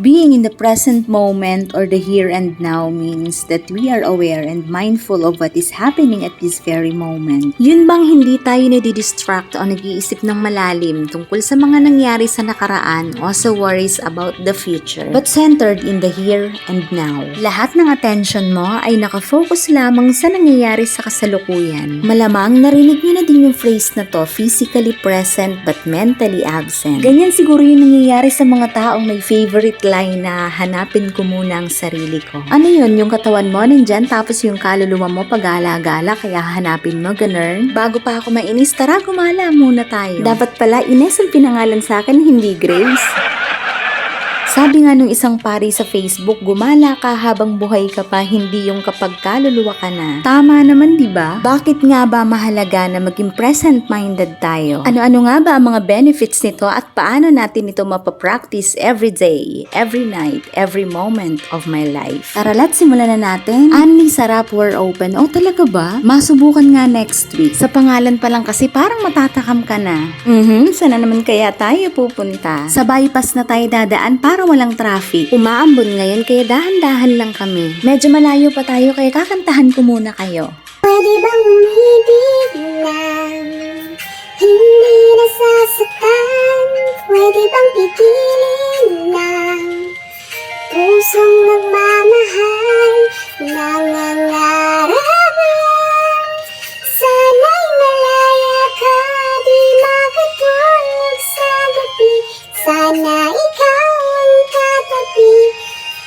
Being in the present moment or the here and now means that we are aware and mindful of what is happening at this very moment. Yun bang hindi tayo nadidistract o nag-iisip ng malalim tungkol sa mga nangyari sa nakaraan o sa worries about the future, but centered in the here and now. Lahat ng attention mo ay nakafocus lamang sa nangyayari sa kasalukuyan. Malamang narinig nyo na din yung phrase na to, physically present but mentally absent. Ganyan siguro yung nangyayari sa mga taong may favorite line na hanapin ko muna ang sarili ko. Ano yun? Yung katawan mo nandyan tapos yung kaluluwa mo pag-gala-gala kaya hanapin mo, ganun? Bago pa ako mainis, tara gumala muna tayo. Dapat pala Ines ang pinangalan sa akin, hindi Grace. Sabi nga nung isang pari sa Facebook, gumala ka habang buhay ka pa, hindi yung kapag kaluluwa ka na. Tama naman, di ba? Bakit nga ba mahalaga na maging present-minded tayo? Ano-ano nga ba ang mga benefits nito at paano natin ito mapapractice every day, every night, every moment of my life? Tara, let's simulan na natin. Anli, sarap, we're open. Oh, talaga ba? Masubukan nga next week. Sa pangalan pa lang kasi parang matatakam ka na. Sana naman kaya tayo pupunta? Sa bypass na tayo dadaan para walang traffic. Umaambon ngayon kaya dahan-dahan lang kami. Medyo malayo pa tayo kaya kakantahan ko muna kayo. Pwede bang umibig lang? Hindi nasasaktan. Pwede bang pigilin lang? Pusong nagmamahal, nangangarap lang. Sana'y malaya ka, di makatulog sa gabi. Sana ikaw ang katabi.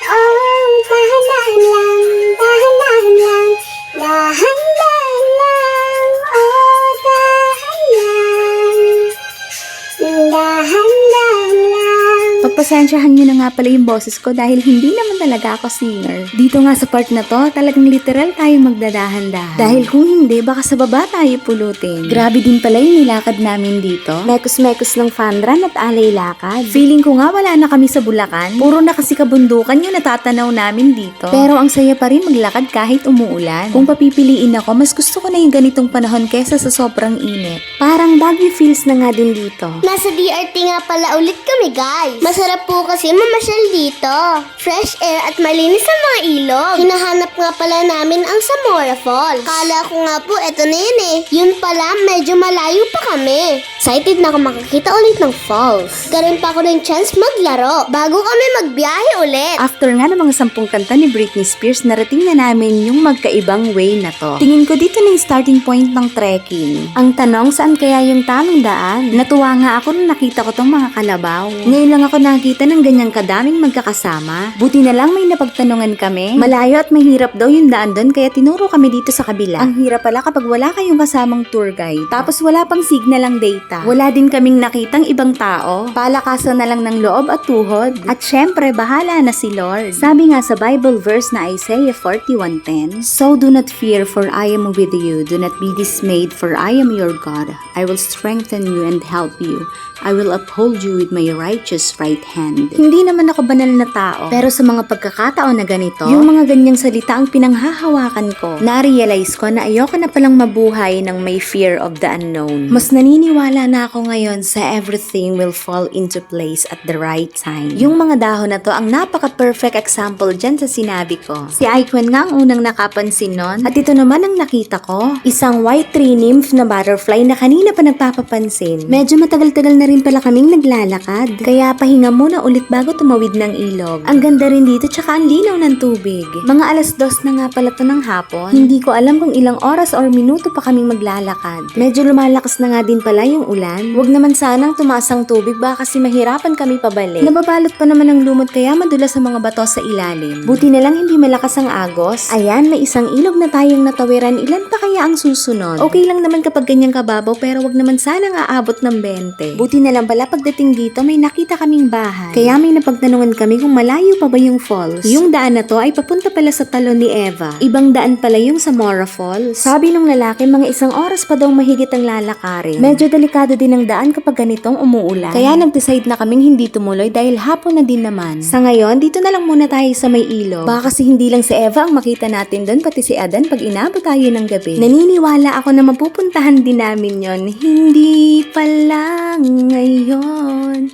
Oh, dahan-dahan lang, dahan-dahan lang, dahan-dahan lang, oh, dahan lang, dahan-dahan lang. Pagpasensyahan nyo na nga pala yung boses ko dahil hindi naman talaga ako singer. Dito nga sa part na to, talagang literal tayong magdadahan-dahan. Dahil kung hindi, baka sa baba tayo pulutin. Grabe din pala yung nilakad namin dito. Mekos-mekos ng fun run at alay lakad. Feeling ko nga wala na kami sa Bulacan. Puro na kasi kabundukan yung natatanaw namin dito. Pero ang saya pa rin maglakad kahit umuulan. Kung papipiliin ako, mas gusto ko na yung ganitong panahon kesa sa sobrang init. Parang Baguio feels na nga din dito. Nasa DRT nga pala ulit kami, guys. Masarap po kasi mamasyal dito. Fresh air at malinis ang mga ilog. Hinahanap nga pala namin ang Zamora Falls. Kala ko nga po eto na yun eh. Yun pala, medyo malayo pa kami. Excited na ako makakita ulit ng falls. Karoon pa ako ng chance maglaro bago kami magbiyahe ulit. After nga ng mga 10 kanta ni Britney Spears, narating na namin yung magkaibang way na to. Tingin ko dito na yung starting point ng trekking. Ang tanong, saan kaya yung tamang daan? Natuwa nga ako nung nakita ko tong mga kalabaw. Ngayon lang ako nakita ng ganyang kadaming magkakasama. Buti na lang may napagtanungan kami. Malayo at mahirap daw yung daan doon kaya tinuro kami dito sa kabila. Ang hirap pala kapag wala kayong kasamang tour guide. Tapos wala pang signal ang data. Wala din kaming nakitang ibang tao. Palakasan na lang ng loob at tuhod. At syempre, bahala na si Lord. Sabi nga sa Bible verse na Isaiah 41:10, "So do not fear, for I am with you. Do not be dismayed, for I am your God. I will strengthen you and help you. I will uphold you with my righteous right hand." Hindi naman ako banal na tao, pero sa mga pagkakataon na ganito, yung mga ganyang salita ang pinanghahawakan ko. Na-realize ko na ayoko na palang mabuhay ng may fear of the unknown. Mas naniniwala na ako ngayon sa everything will fall into place at the right time. Yung mga dahon na to ang napaka-perfect example dyan sa sinabi ko. Si Aikwen nga ang unang nakapansin nun, at ito naman ang nakita ko. Isang white tree nymph na butterfly na kanina pa nagpapapansin. Medyo matagal-tagal na rin pala kaming naglalakad, kaya pahinga muna ulit bago tumawid ng ilog. Ang ganda rin dito tsaka ang linaw ng tubig. Mga 2:00 na nga pala to ng hapon. Hindi ko alam kung ilang oras or minuto pa kaming maglalakad. Medyo lumalakas na nga din pala yung ulan. Huwag naman sanang tumaas ang tubig baka kasi mahirapan kami pabalik. Nababalot pa naman ng lumot kaya madulas sa mga bato sa ilalim. Buti na lang hindi malakas ang agos. Ayan, may isang ilog na tayong natawiran. Ilan pa kaya ang susunod? Okay lang naman kapag ganyang kababaw pero wag naman sanang aabot ng 20. Buti na lang pala pagdating dito may nakita kaming bahay. Kaya may napagtanungan kami kung malayo pa ba yung falls. Yung daan na to ay papunta pala sa talon ni Eva. Ibang daan pala yung Zamora Falls. Sabi nung lalaki mga 1 oras pa daw mahigit ang lalakarin. Medyo delikado din ang daan kapag ganitong umuulan. Kaya nag-decide na kaming hindi tumuloy dahil hapon na din naman. Sa ngayon, dito na lang muna tayo sa may ilog. Baka kasi hindi lang si Eva ang makita natin doon pati si Adan pag inabot tayo ng gabi. Naniniwala ako na mapupuntahan din namin yon. Hindi pa lang ngayon,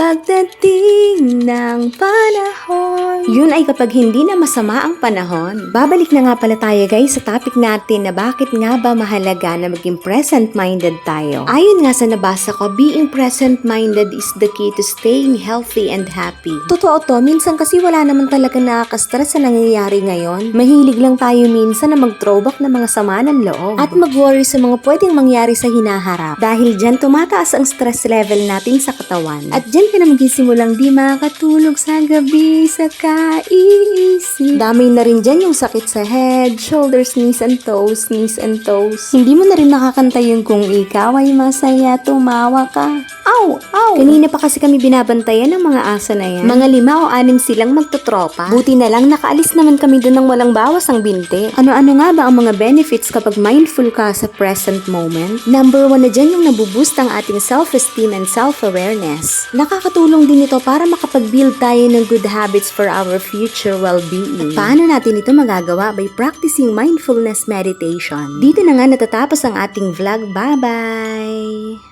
pagdating ng panahon. Yun ay kapag hindi na masama ang panahon. Babalik na nga pala tayo guys sa topic natin na bakit nga ba mahalaga na maging present-minded tayo. Ayon nga sa nabasa ko, being present-minded is the key to staying healthy and happy. Totoo to, minsan kasi wala naman talaga nakaka-stress sa nangyayari ngayon. Mahilig lang tayo minsan na mag-throwback ng mga sama ng loob at mag-worry sa mga pwedeng mangyari sa hinaharap. Dahil dyan tumataas ang stress level natin sa katawan. At dyan ka na magsimulang di makatulog sa gabi sa kaiisip. Damay na rin dyan yung sakit sa head, shoulders, knees and toes, knees and toes. Hindi mo na rin makakanta yung kung ikaw ay masaya, tumawa ka. Aw! Aw! Kanina pa kasi kami binabantayan ng mga aso na yan. Mga 5 o 6 silang magtotropa. Buti na lang nakaalis naman kami doon ng walang bawas ang binte. Ano-ano nga ba ang mga benefits kapag mindful ka sa present moment? Number 1 na dyan yung nabuboost ang ating self-esteem and self-awareness. Nakakatulong din ito para makapag-build tayo ng good habits for our future well-being. At paano natin ito magagawa? By practicing mindfulness meditation. Dito na nga natatapos ang ating vlog. Bye-bye!